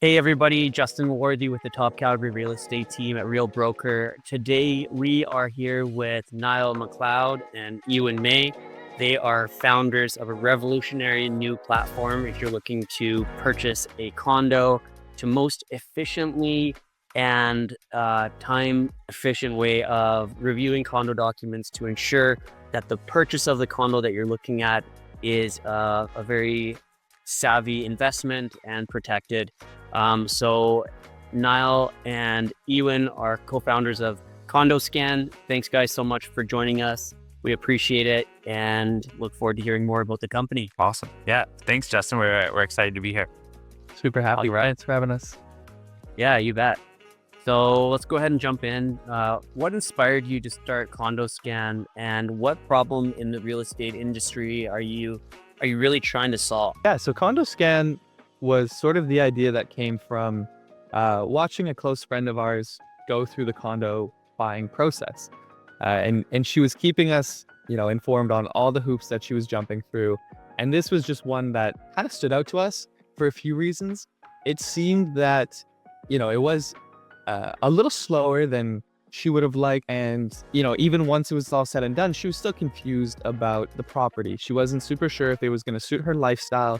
Hey everybody, Justin Worthy with the Top Calgary Real Estate Team at Real Broker. Today we are here with Nyle MacLeod and Ewan May. They are founders of a revolutionary new platform if you're looking to purchase a condo to most efficiently and time efficient way of reviewing condo documents to ensure that the purchase of the condo that you're looking at is a very savvy investment and protected. So Nyle and Ewan are co-founders of CondoScan. Thanks guys so much for joining us. We appreciate it and look forward to hearing more about the company. Awesome. Yeah. Thanks, Justin. We're excited to be here. Super happy, Right. Thanks for having us. Yeah, you bet. So let's go ahead and jump in. What inspired you to start CondoScan, and what problem in the real estate industry are you really trying to solve? Yeah, so CondoScan was sort of the idea that came from watching a close friend of ours go through the condo buying process. And she was keeping us, informed on all the hoops that she was jumping through. And this was just one that kind of stood out to us for a few reasons. It seemed that, it was a little slower than she would have liked. And, even once it was all said and done, she was still confused about the property. She wasn't super sure if it was going to suit her lifestyle,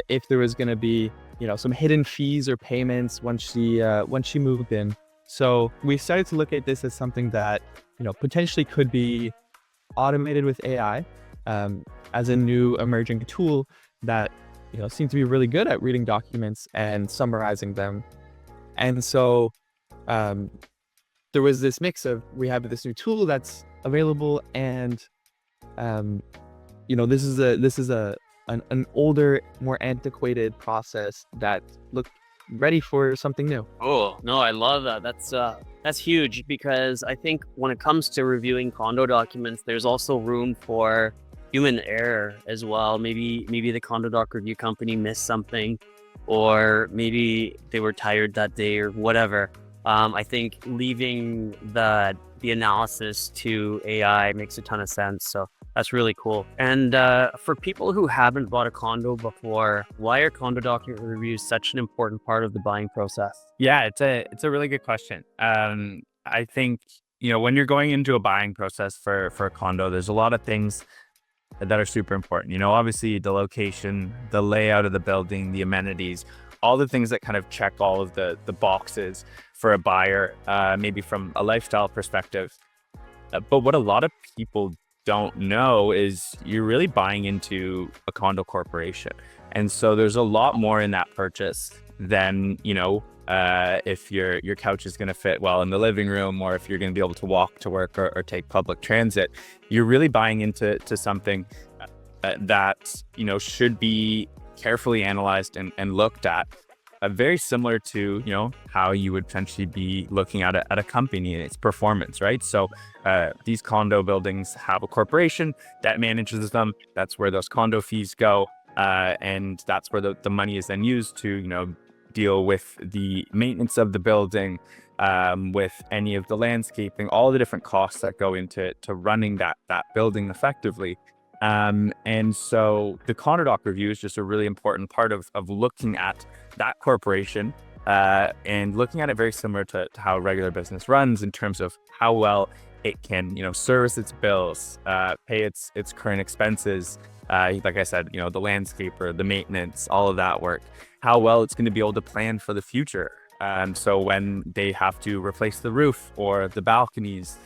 if there was going to be, some hidden fees or payments once she moved in. So we started to look at this as something that, potentially could be automated with AI, as a new emerging tool that, seemed to be really good at reading documents and summarizing them. And so there was this mix of, we have this new tool that's available, and this is an older, more antiquated process that looked ready for something new. Oh, no, I love that. That's huge, because I think when it comes to reviewing condo documents, there's also room for human error as well. Maybe the condo doc review company missed something, or maybe they were tired that day or whatever. I think leaving the analysis to AI makes a ton of sense. So that's really cool. And for people who haven't bought a condo before, why are condo document reviews such an important part of the buying process? Yeah, it's a really good question. I think, when you're going into a buying process for a condo, there's a lot of things that are super important. Obviously the location, the layout of the building, the amenities, all the things that kind of check all of the boxes for a buyer, maybe from a lifestyle perspective. But what a lot of people don't know is you're really buying into a condo corporation. And so there's a lot more in that purchase than, if your couch is going to fit well in the living room, or if you're going to be able to walk to work or take public transit. You're really buying into something that, should be carefully analyzed and looked at. Very similar to, how you would potentially be looking at a company and its performance, right? So these condo buildings have a corporation that manages them. That's where those condo fees go. And that's where the money is then used to, deal with the maintenance of the building, with any of the landscaping, all the different costs that go into running that building effectively. And so the condo doc review is just a really important part of looking at that corporation, and looking at it very similar to how regular business runs in terms of how well it can, service its bills, pay its current expenses. Like I said, the landscaper, the maintenance, all of that work, how well it's going to be able to plan for the future. So when they have to replace the roof or the balconies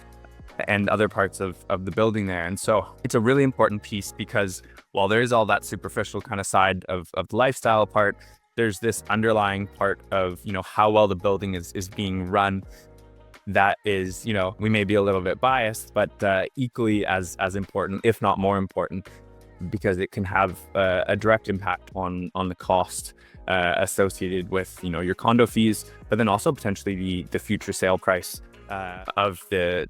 and other parts of the building there. And so it's a really important piece, because while there is all that superficial kind of side of the lifestyle part, there's this underlying part of, how well the building is being run. That is, we may be a little bit biased, but equally as important, if not more important, because it can have a direct impact on the cost associated with, your condo fees, but then also potentially the future sale price of the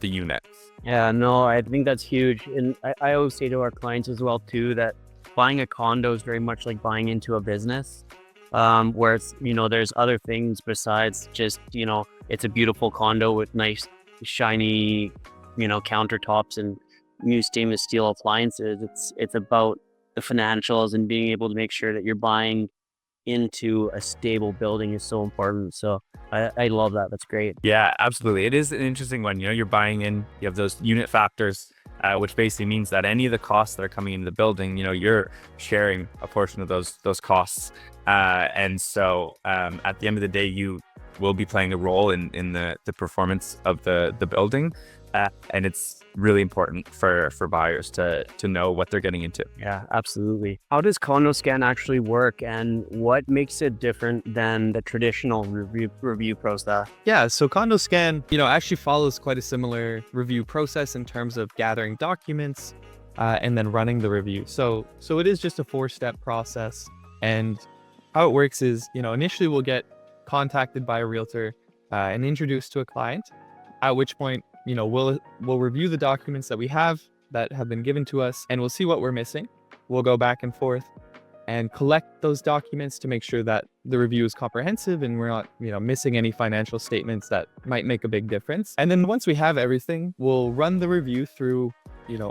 unit. Yeah, no, I think that's huge. And I always say to our clients as well too, that buying a condo is very much like buying into a business, where it's, there's other things besides just, it's a beautiful condo with nice, shiny, countertops and new stainless steel appliances. It's about the financials and being able to make sure that you're buying into a stable building is so important. So I love that. That's great. Yeah, absolutely. It is an interesting one. You're buying in, you have those unit factors, which basically means that any of the costs that are coming into the building, you're sharing a portion of those costs. And so at the end of the day, you will be playing a role in the performance of the building. And it's really important for buyers to know what they're getting into. Yeah, absolutely. How does CondoScan actually work, and what makes it different than the traditional review process? Yeah, so CondoScan, actually follows quite a similar review process in terms of gathering documents and then running the review. So it is just a 4-step process. And how it works is, initially we'll get contacted by a realtor and introduced to a client, at which point, we'll review the documents that we have that have been given to us, and we'll see what we're missing. We'll go back and forth and collect those documents to make sure that the review is comprehensive and we're not, missing any financial statements that might make a big difference. And then once we have everything, we'll run the review through,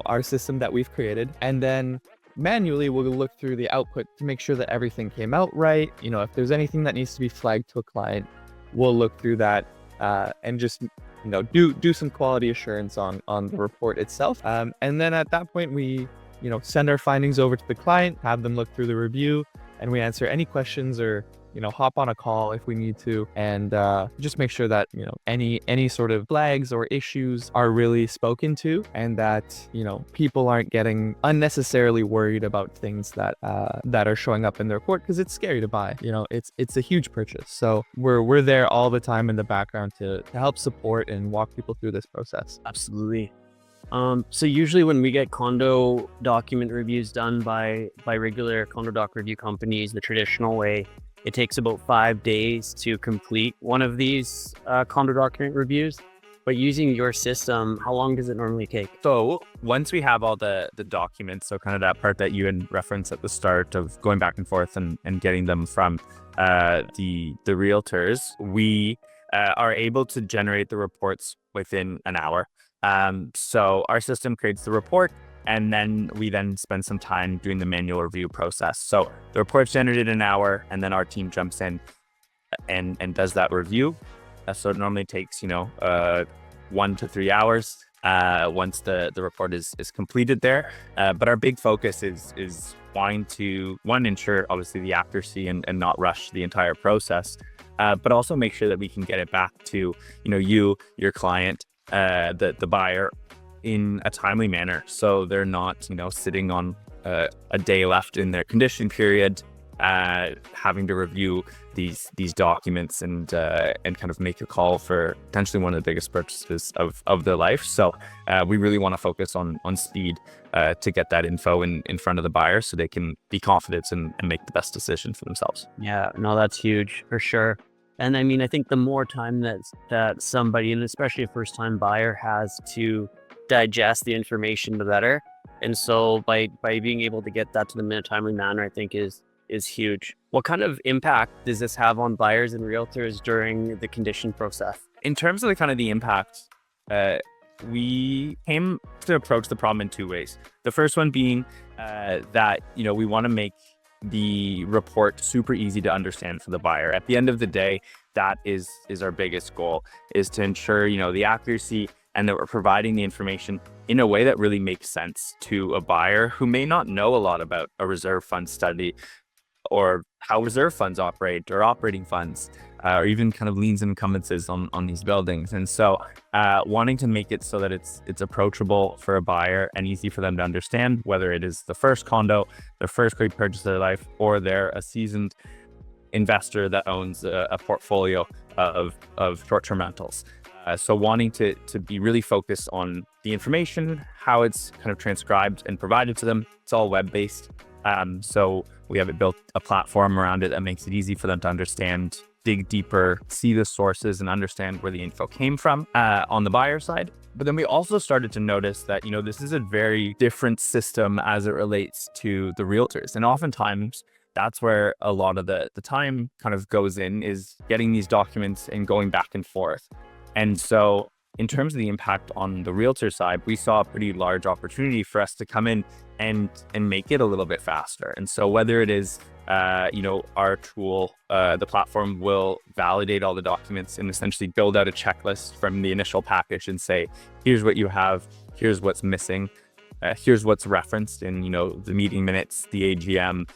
our system that we've created, and then manually we'll look through the output to make sure that everything came out right. If there's anything that needs to be flagged to a client, we'll look through that and just do some quality assurance on the report itself. And then at that point, we send our findings over to the client, have them look through the review, and we answer any questions or hop on a call if we need to, and just make sure that any sort of flags or issues are really spoken to, and that people aren't getting unnecessarily worried about things that are showing up in the report, because it's scary to buy. It's a huge purchase, so we're there all the time in the background to help support and walk people through this process. Absolutely. So usually when we get condo document reviews done by regular condo doc review companies, the traditional way, it takes about 5 days to complete one of these condo document reviews. But using your system, how long does it normally take? So once we have all the documents, so kind of that part that you had referenced at the start of going back and forth and getting them from the realtors, we are able to generate the reports within an hour. So our system creates the report, and then we spend some time doing the manual review process. So the report's generated in an hour, and then our team jumps in and does that review. So it normally takes 1 to 3 hours once the report is completed there. But our big focus is wanting to ensure obviously the accuracy and not rush the entire process, but also make sure that we can get it back to your client, the buyer, in a timely manner, so they're not sitting on a day left in their condition period, having to review these documents and kind of make a call for potentially one of the biggest purchases of their life. So we really want to focus on speed to get that info in front of the buyer, so they can be confident and make the best decision for themselves. Yeah, no, that's huge for sure. And I mean, I think the more time that somebody, and especially a first-time buyer, has to digest the information, the better. And so by being able to get that to them in a timely manner, I think is huge. What kind of impact does this have on buyers and realtors during the condition process? In terms of the impact, we came to approach the problem in 2 ways. The first one being that we want to make the report super easy to understand for the buyer. At the end of the day, that is our biggest goal, is to ensure the accuracy, and that we're providing the information in a way that really makes sense to a buyer who may not know a lot about a reserve fund study, or how reserve funds operate, or operating funds, or even kind of liens and encumbrances on these buildings. And so wanting to make it so that it's approachable for a buyer and easy for them to understand, whether it is the first condo, their first great purchase of their life, or they're a seasoned investor that owns a portfolio of short-term rentals. So wanting to be really focused on the information, how it's kind of transcribed and provided to them. It's all web-based. So we have built a platform around it that makes it easy for them to understand, dig deeper, see the sources, and understand where the info came from on the buyer side. But then we also started to notice that, this is a very different system as it relates to the realtors. And oftentimes that's where a lot of the time kind of goes in, is getting these documents and going back and forth. And so in terms of the impact on the realtor side, we saw a pretty large opportunity for us to come in and make it a little bit faster. And so whether it is our tool, the platform will validate all the documents and essentially build out a checklist from the initial package and say, here's what you have, here's what's missing, here's what's referenced in, the meeting minutes, the AGM,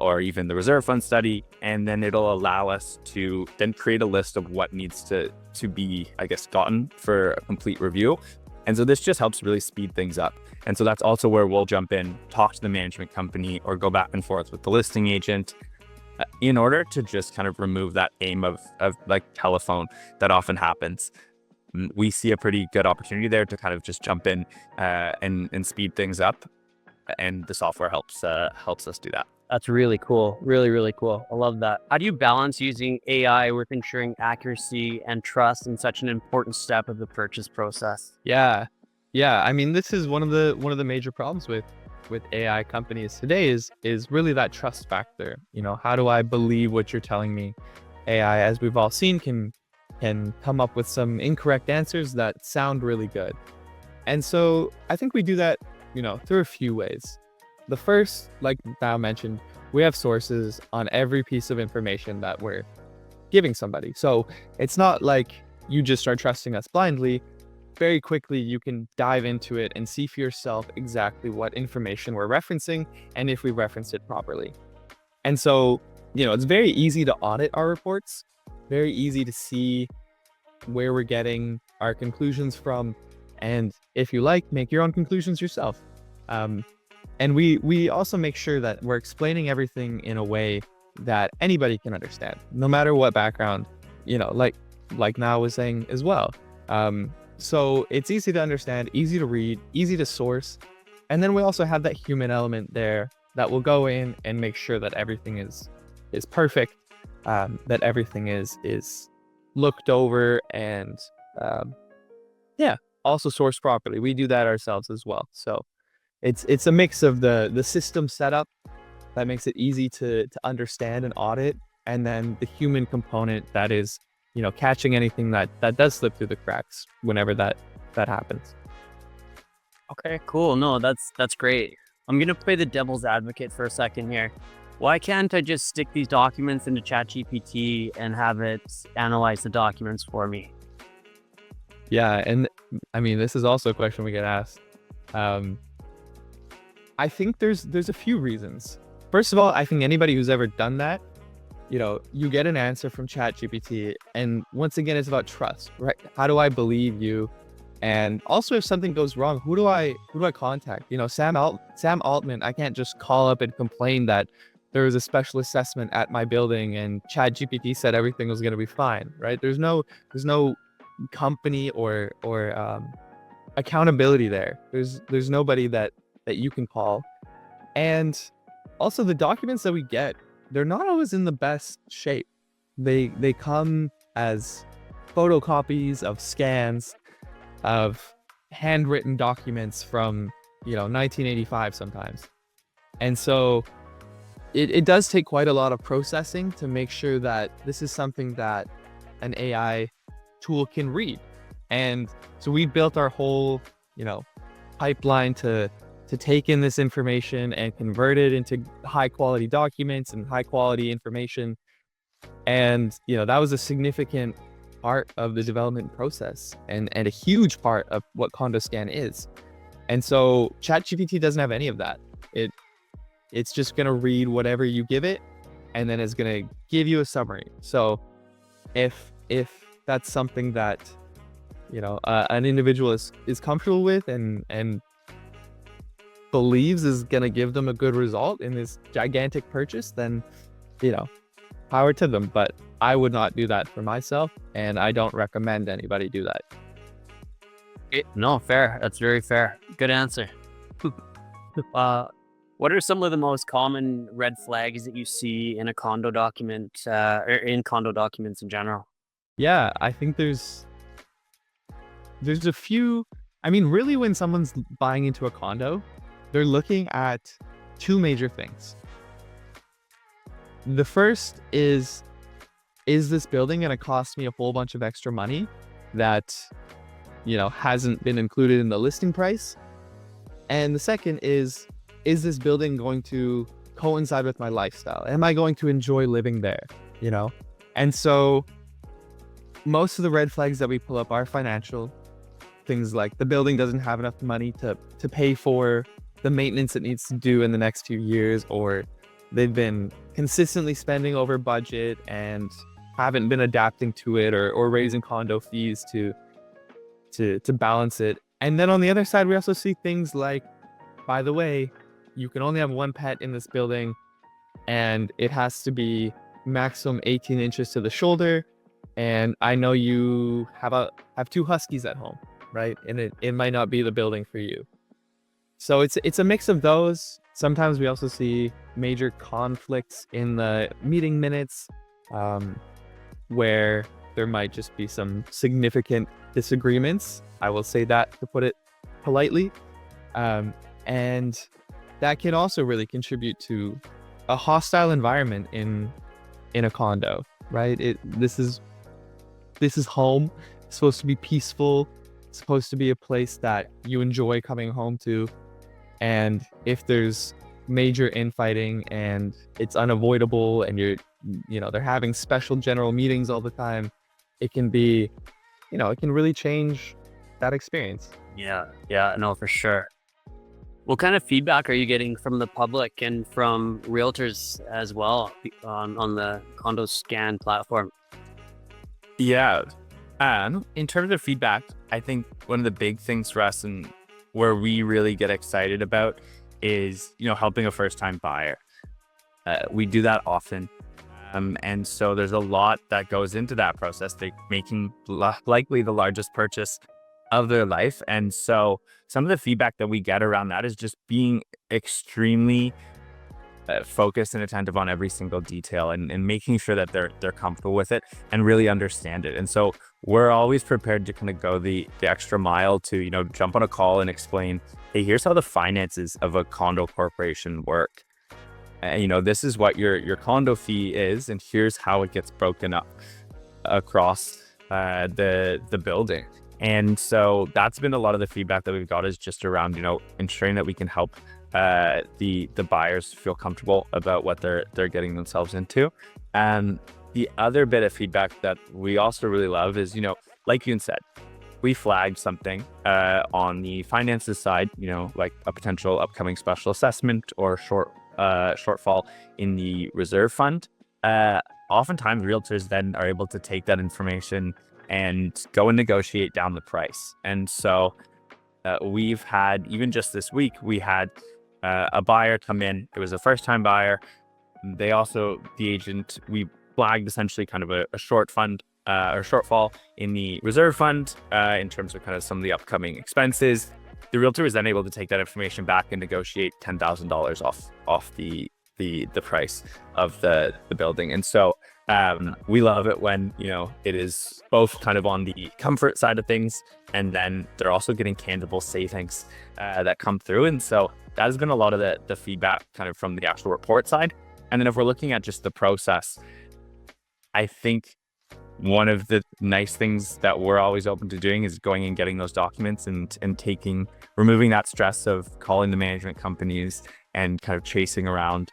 or even the reserve fund study. And then it'll allow us to then create a list of what needs to be, I guess, gotten for a complete review. And so this just helps really speed things up. And so that's also where we'll jump in, talk to the management company, or go back and forth with the listing agent in order to just kind of remove that aim of like telephone that often happens. We see a pretty good opportunity there to kind of just jump in and speed things up. And the software helps us do that. That's really cool. Really, really cool. I love that. How do you balance using AI with ensuring accuracy and trust in such an important step of the purchase process? Yeah. I mean, this is one of the major problems with AI companies today is really that trust factor. How do I believe what you're telling me? AI, as we've all seen, can come up with some incorrect answers that sound really good. And so I think we do that, through a few ways. The first, like Nyle mentioned, we have sources on every piece of information that we're giving somebody. So it's not like you just start trusting us blindly. Very quickly, you can dive into it and see for yourself exactly what information we're referencing and if we referenced it properly. And so, it's very easy to audit our reports, very easy to see where we're getting our conclusions from. And if you like, make your own conclusions yourself. And we also make sure that we're explaining everything in a way that anybody can understand, no matter what background, like Nyle was saying as well. So it's easy to understand, easy to read, easy to source. And then we also have that human element there that will go in and make sure that everything is perfect, that everything is looked over and also sourced properly. We do that ourselves as well. So it's a mix of the system setup that makes it easy to understand and audit, and then the human component that is, catching anything that does slip through the cracks whenever that happens. Okay, cool. No, that's great. I'm gonna play the devil's advocate for a second here. Why can't I just stick these documents into ChatGPT and have it analyze the documents for me? Yeah, and I mean, this is also a question we get asked. I think there's a few reasons. First of all, I think anybody who's ever done that, you get an answer from ChatGPT, and once again, it's about trust, right? How do I believe you? And also, if something goes wrong, who do I contact? Sam Altman, I can't just call up and complain that there was a special assessment at my building and ChatGPT said everything was going to be fine, right? There's no company or accountability there. There's nobody that you can call. And also, the documents that we get, they're not always in the best shape. They come as photocopies of scans of handwritten documents from 1985 sometimes. And so it does take quite a lot of processing to make sure that this is something that an AI tool can read. And so we built our whole pipeline to take in this information and convert it into high quality documents and high quality information. And, that was a significant part of the development process and a huge part of what CondoScan is. And so ChatGPT doesn't have any of that. It's just going to read whatever you give it, and then it's going to give you a summary. So if that's something that, an individual is comfortable with and believes is going to give them a good result in this gigantic purchase, then, power to them. But I would not do that for myself, and I don't recommend anybody do that. No, fair. That's very fair. Good answer. What are some of the most common red flags that you see in a condo document, or in condo documents in general? Yeah, I think there's a few. I mean, really, when someone's buying into a condo, they're looking at two major things. The first is this building going to cost me a whole bunch of extra money that, hasn't been included in the listing price? And the second is this building going to coincide with my lifestyle? Am I going to enjoy living there? You know? And so most of the red flags that we pull up are financial. Things like the building doesn't have enough money to pay for the maintenance it needs to do in the next few years, or they've been consistently spending over budget and haven't been adapting to it, or raising condo fees to balance it. And then on the other side, we also see things like, by the way, you can only have one pet in this building and it has to be maximum 18 inches to the shoulder. And I know you have 2 huskies at home, right? And it might not be the building for you. So it's a mix of those. Sometimes we also see major conflicts in the meeting minutes, where there might just be some significant disagreements. I will say that, to put it politely. And that can also really contribute to a hostile environment in a condo, right? This is home. It's supposed to be peaceful. It's supposed to be a place that you enjoy coming home to. And if there's major infighting and it's unavoidable and they're having special general meetings all the time, it can be, it can really change that experience. Yeah, no, for sure. What kind of feedback are you getting from the public and from realtors as well on the CondoScan platform? Yeah. In terms of feedback, I think one of the big things for us and where we really get excited about is, helping a first-time buyer. We do that often. And so there's a lot that goes into that process. They're making likely the largest purchase of their life. And so some of the feedback that we get around that is just being extremely focused and attentive on every single detail and making sure that they're comfortable with it and really understand it. And so we're always prepared to kind of go the extra mile to, jump on a call and explain, hey, here's how the finances of a condo corporation work. This is what your condo fee is, and here's how it gets broken up across the building. And so that's been a lot of the feedback that we've got, is just around, ensuring that we can help the buyers feel comfortable about what they're getting themselves into. And the other bit of feedback that we also really love is, like Ewan said, we flagged something on the finances side, like a potential upcoming special assessment or shortfall in the reserve fund. Oftentimes realtors then are able to take that information and go and negotiate down the price. And so we've had, even just this week, we had a buyer come in. It was a first-time buyer. The agent, we flagged essentially kind of a short fund or shortfall in the reserve fund in terms of kind of some of the upcoming expenses. The realtor was then able to take that information back and negotiate $10,000 off the price of the building. And so we love it when, it is both kind of on the comfort side of things, and then they're also getting tangible savings that come through. And so that has been a lot of the feedback kind of from the actual report side. And then if we're looking at just the process, I think one of the nice things that we're always open to doing is going and getting those documents and removing that stress of calling the management companies and kind of chasing around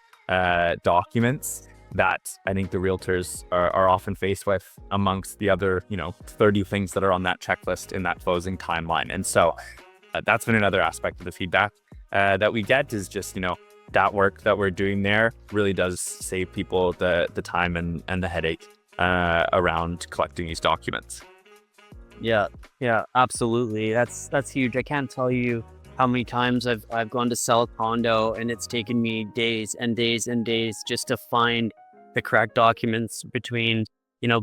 documents that I think the realtors are often faced with amongst the other, 30 things that are on that checklist in that closing timeline. And so that's been another aspect of the feedback that we get, is just, that work that we're doing there really does save people the time and the headache around collecting these documents. Yeah, absolutely. That's huge. I can't tell you how many times I've gone to sell a condo and it's taken me days and days and days just to find the correct documents, between,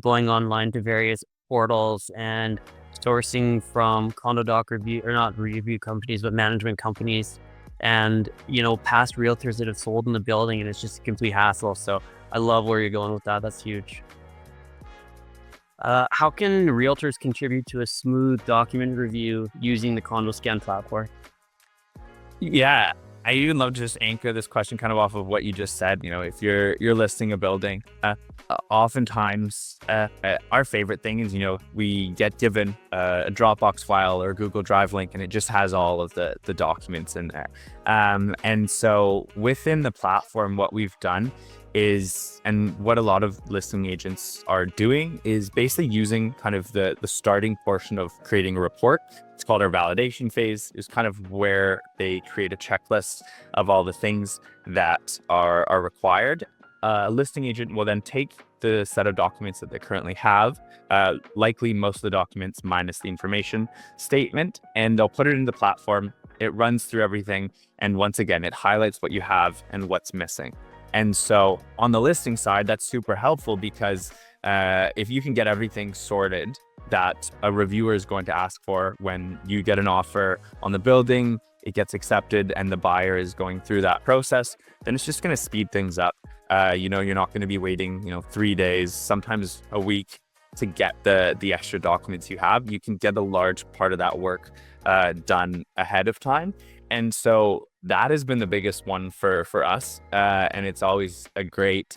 going online to various portals and sourcing from condo doc review, or not review companies, but management companies, and, past realtors that have sold in the building, and it's just a complete hassle. So I love where you're going with that. That's huge. How can realtors contribute to a smooth document review using the CondoScan platform? Yeah. I even love to just anchor this question kind of off of what you just said. If you're listing a building, oftentimes our favorite thing is, we get given a Dropbox file or a Google Drive link, and it just has all of the documents in there. And so within the platform, what we've done is, and what a lot of listing agents are doing, is basically using kind of the starting portion of creating a report. It's called our validation phase. Is kind of where they create a checklist of all the things that are required. A listing agent will then take the set of documents that they currently have, likely most of the documents minus the information statement, and they'll put it in the platform. It runs through everything, and once again, it highlights what you have and what's missing. And so on the listing side, that's super helpful, because if you can get everything sorted that a reviewer is going to ask for when you get an offer on the building, it gets accepted, and the buyer is going through that process, then it's just going to speed things up. You're not going to be waiting, 3 days, sometimes a week, to get the extra documents you have. You can get a large part of that work done ahead of time. And so that has been the biggest one for us. And it's always a great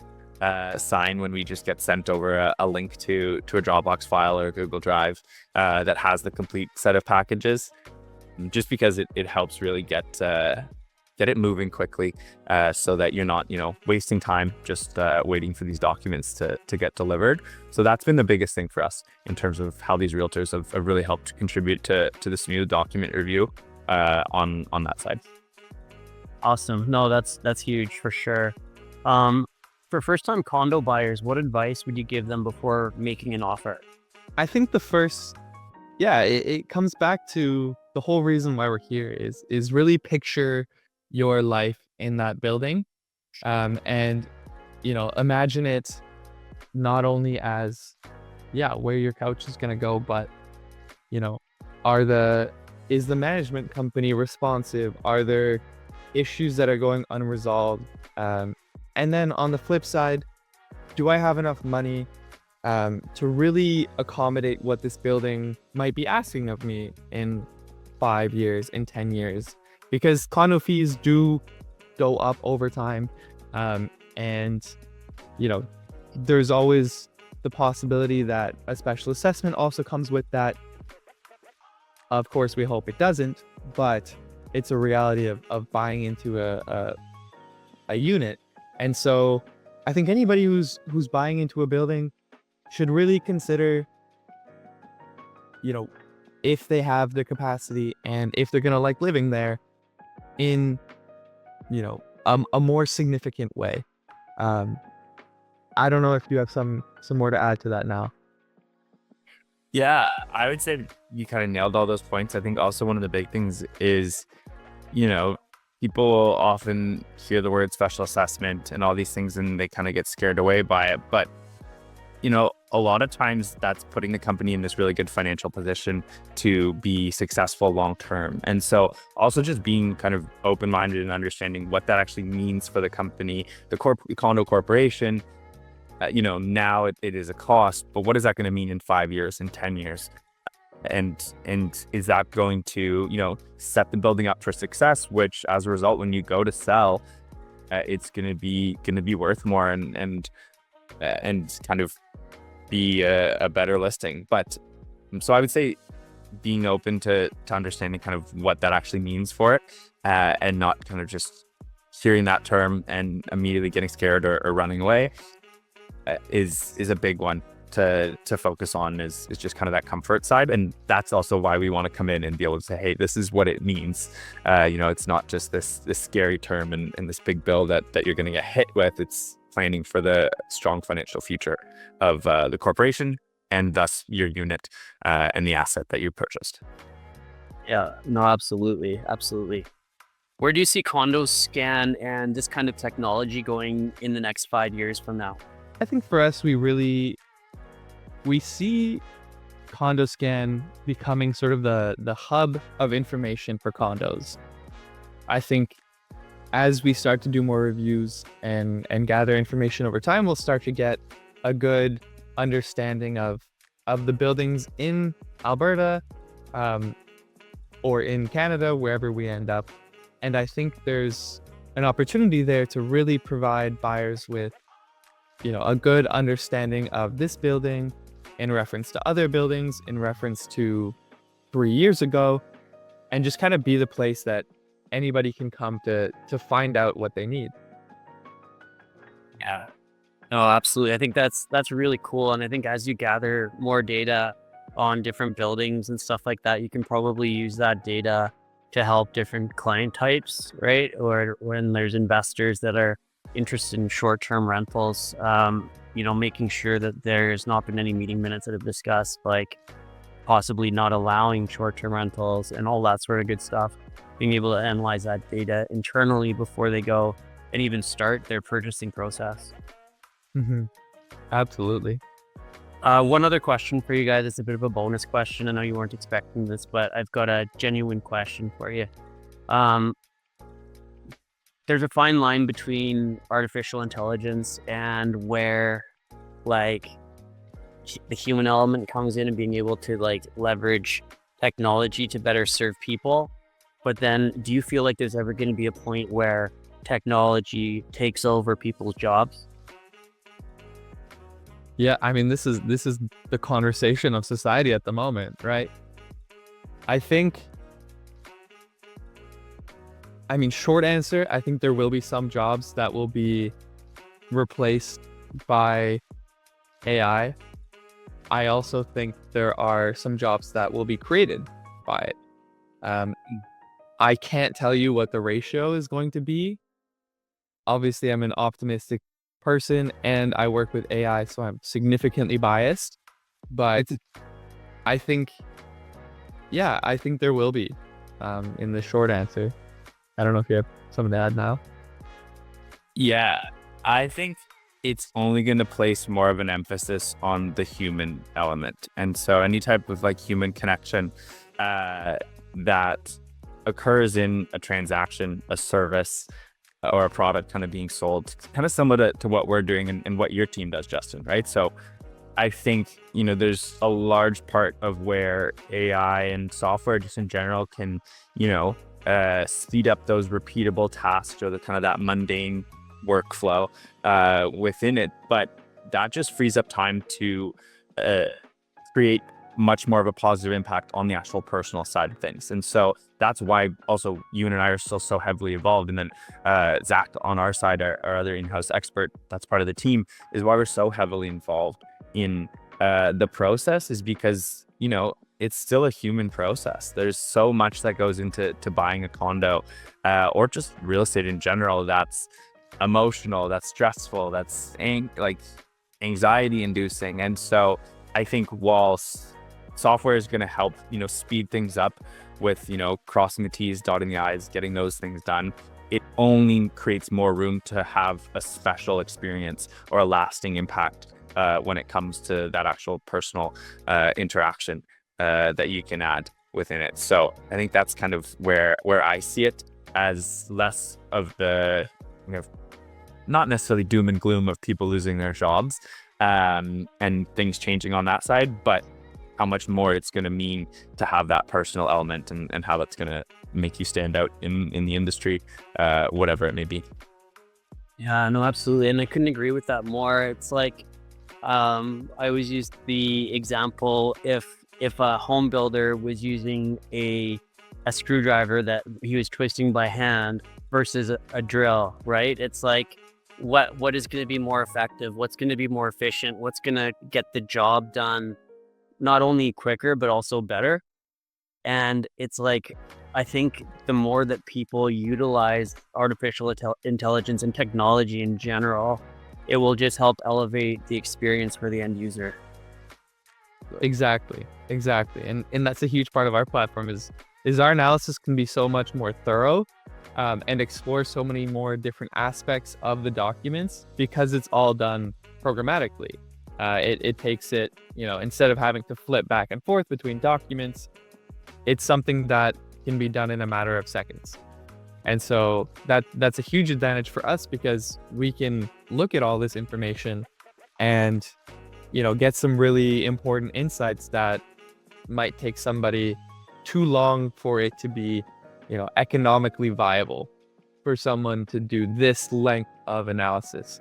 sign when we just get sent over a link to a Dropbox file or a Google Drive that has the complete set of packages, just because it helps really get it moving quickly, so that you're not, wasting time just waiting for these documents to get delivered. So that's been the biggest thing for us in terms of how these realtors have really helped contribute to the smooth document review on that side. Awesome. No, that's huge for sure. For first-time condo buyers, what advice would you give them before making an offer? I think it comes back to the whole reason why we're here is really picture your life in that building, and imagine it not only as where your couch is going to go, but is the management company responsive? Are there issues that are going unresolved? And then on the flip side, do I have enough money to really accommodate what this building might be asking of me in 5 years, in 10 years? Because condo fees do go up over time. And there's always the possibility that a special assessment also comes with that. Of course, we hope it doesn't, but it's a reality of buying into a unit. And so I think anybody who's buying into a building should really consider, if they have the capacity and if they're going to like living there in, a more significant way. I don't know if you have some more to add to that now. Yeah, I would say you kind of nailed all those points. I think also one of the big things is, people often hear the word special assessment and all these things, and they kind of get scared away by it. But, a lot of times that's putting the company in this really good financial position to be successful long term. And so also just being kind of open-minded and understanding what that actually means for the company, the condo corporation. Now it is a cost, but what is that going to mean in 5 years, in 10 years? And is that going to, set the building up for success, which as a result, when you go to sell, it's going to be worth more and kind of be a better listing. But so I would say being open to understanding kind of what that actually means for it, and not kind of just hearing that term and immediately getting scared or running away, is a big one to focus on, is just kind of that comfort side. And that's also why we want to come in and be able to say, hey, this is what it means. It's not just this scary term and this big bill that you're going to get hit with. It's planning for the strong financial future of the corporation, and thus your unit and the asset that you purchased. Yeah, no, absolutely. Where do you see CondoScan and this kind of technology going in the next 5 years from now? I think for us, we see CondoScan becoming sort of the hub of information for condos. I think as we start to do more reviews and gather information over time, we'll start to get a good understanding of the buildings in Alberta, or in Canada, wherever we end up. And I think there's an opportunity there to really provide buyers with, a good understanding of this building in reference to other buildings, in reference to 3 years ago, and just kind of be the place that anybody can come to find out what they need. Yeah. No, absolutely. I think that's really cool. And I think as you gather more data on different buildings and stuff like that, you can probably use that data to help different client types, right? Or when there's investors that are interested in short-term rentals, making sure that there's not been any meeting minutes that have discussed like possibly not allowing short-term rentals and all that sort of good stuff. Being able to analyze that data internally before they go and even start their purchasing process. Absolutely. One other question for you guys. It's a bit of a bonus question. I know you weren't expecting this, but I've got a genuine question for you. There's a fine line between artificial intelligence and where like the human element comes in and being able to like leverage technology to better serve people. But then do you feel like there's ever going to be a point where technology takes over people's jobs? Yeah, I mean, this is the conversation of society at the moment, right? I think, short answer, I think there will be some jobs that will be replaced by AI. I also think there are some jobs that will be created by it. I can't tell you what the ratio is going to be. Obviously, I'm an optimistic person and I work with AI, so I'm significantly biased. But I think there will be, in the short answer. I don't know if you have something to add now. Yeah, I think it's only going to place more of an emphasis on the human element. And so any type of like human connection that occurs in a transaction, a service, or a product kind of being sold, kind of similar to what we're doing and what your team does, Justin, right? So I think, there's a large part of where AI and software just in general can, speed up those repeatable tasks or the kind of that mundane workflow within it. But that just frees up time to create much more of a positive impact on the actual personal side of things. And so that's why also Ewan and I are still so heavily involved. And then Zach on our side, our other in-house expert, that's part of the team, is why we're so heavily involved in the process, is because, it's still a human process. There's so much that goes into buying a condo or just real estate in general that's emotional, that's stressful, that's anxiety inducing. And so I think whilst software is going to help, speed things up with, crossing the T's, dotting the I's, getting those things done, it only creates more room to have a special experience or a lasting impact when it comes to that actual personal interaction that you can add within it. So I think that's kind of where I see it, as less of the, not necessarily doom and gloom of people losing their jobs and things changing on that side, but how much more it's going to mean to have that personal element and how that's going to make you stand out in the industry, whatever it may be. Yeah, no, absolutely. And I couldn't agree with that more. It's like, I always use the example, if a home builder was using a screwdriver that he was twisting by hand versus a drill, right? It's like, what is going to be more effective? What's going to be more efficient? What's going to get the job done not only quicker, but also better? And it's like, I think the more that people utilize artificial intelligence and technology in general, it will just help elevate the experience for the end user. Exactly. And that's a huge part of our platform is our analysis can be so much more thorough and explore so many more different aspects of the documents because it's all done programmatically. It takes it, instead of having to flip back and forth between documents, it's something that can be done in a matter of seconds. And so that's a huge advantage for us because we can look at all this information and, get some really important insights that might take somebody too long for it to be economically viable for someone to do this length of analysis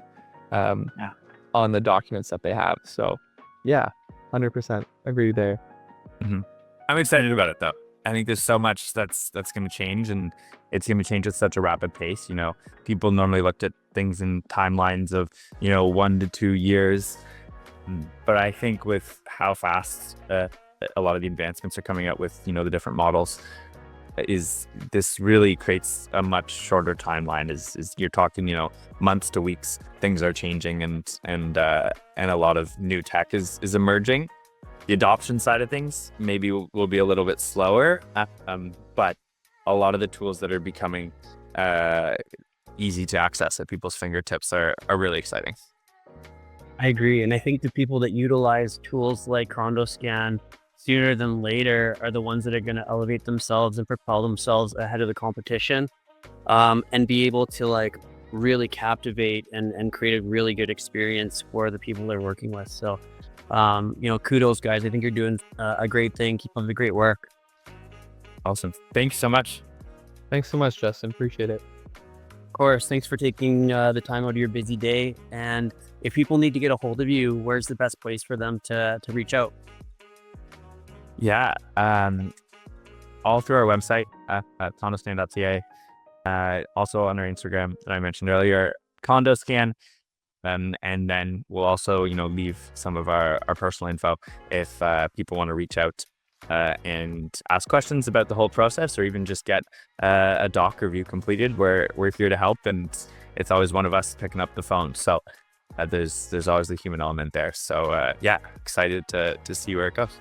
on the documents that they have. So yeah, 100% agree there. I'm excited about it though. I think there's so much that's going to change, and it's going to change at such a rapid pace. People normally looked at things in timelines of 1 to 2 years, but I think with how fast a lot of the advancements are coming out with the different models, this really creates a much shorter timeline. Is you're talking months to weeks. Things are changing, and a lot of new tech is emerging. The adoption side of things maybe will be a little bit slower, but a lot of the tools that are becoming easy to access at people's fingertips are really exciting. I agree. And I think the people that utilize tools like CondoScan sooner than later are the ones that are going to elevate themselves and propel themselves ahead of the competition, and be able to really captivate and create a really good experience for the people they're working with. So kudos, guys. I think you're doing a great thing. Keep up the great work. Awesome. Thanks so much. Thanks so much, Justin. Appreciate it. Of course. Thanks for taking the time out of your busy day. And if people need to get a hold of you, where's the best place for them to reach out? Yeah. All through our website at condoscan.ca. Also on our Instagram that I mentioned earlier, CondoScan. And then we'll also, leave some of our personal info if people want to reach out and ask questions about the whole process, or even just get a doc review completed. We're here to help, and it's always one of us picking up the phone. So there's always the human element there. So excited to see where it goes.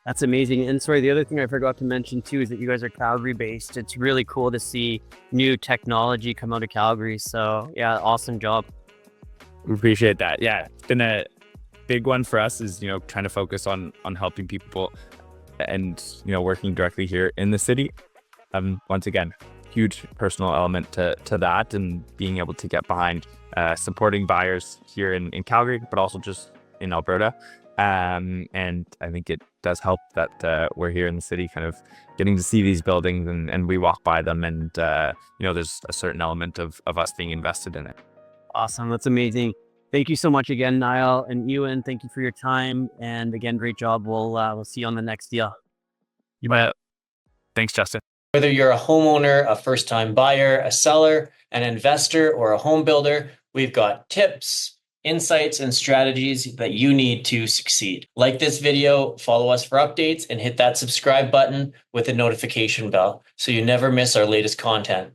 That's amazing. And sorry, the other thing I forgot to mention too is that you guys are Calgary based. It's really cool to see new technology come out of Calgary. So yeah, awesome job. We appreciate that. Yeah, it's been a big one for us, is trying to focus on helping people and working directly here in the city. Once again, huge personal element to that, and being able to get behind supporting buyers here in Calgary, but also just in Alberta. And I think it does help that we're here in the city, kind of getting to see these buildings, and we walk by them, and there's a certain element of us being invested in it. Awesome. That's amazing. Thank you so much again, Nyle and Ewan. Thank you for your time. And again, great job. We'll see you on the next deal. You bet. Thanks, Justin. Whether you're a homeowner, a first-time buyer, a seller, an investor, or a home builder, we've got tips, insights, and strategies that you need to succeed. Like this video, follow us for updates, and hit that subscribe button with a notification bell so you never miss our latest content.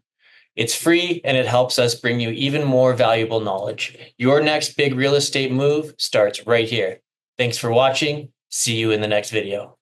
It's free, and it helps us bring you even more valuable knowledge. Your next big real estate move starts right here. Thanks for watching. See you in the next video.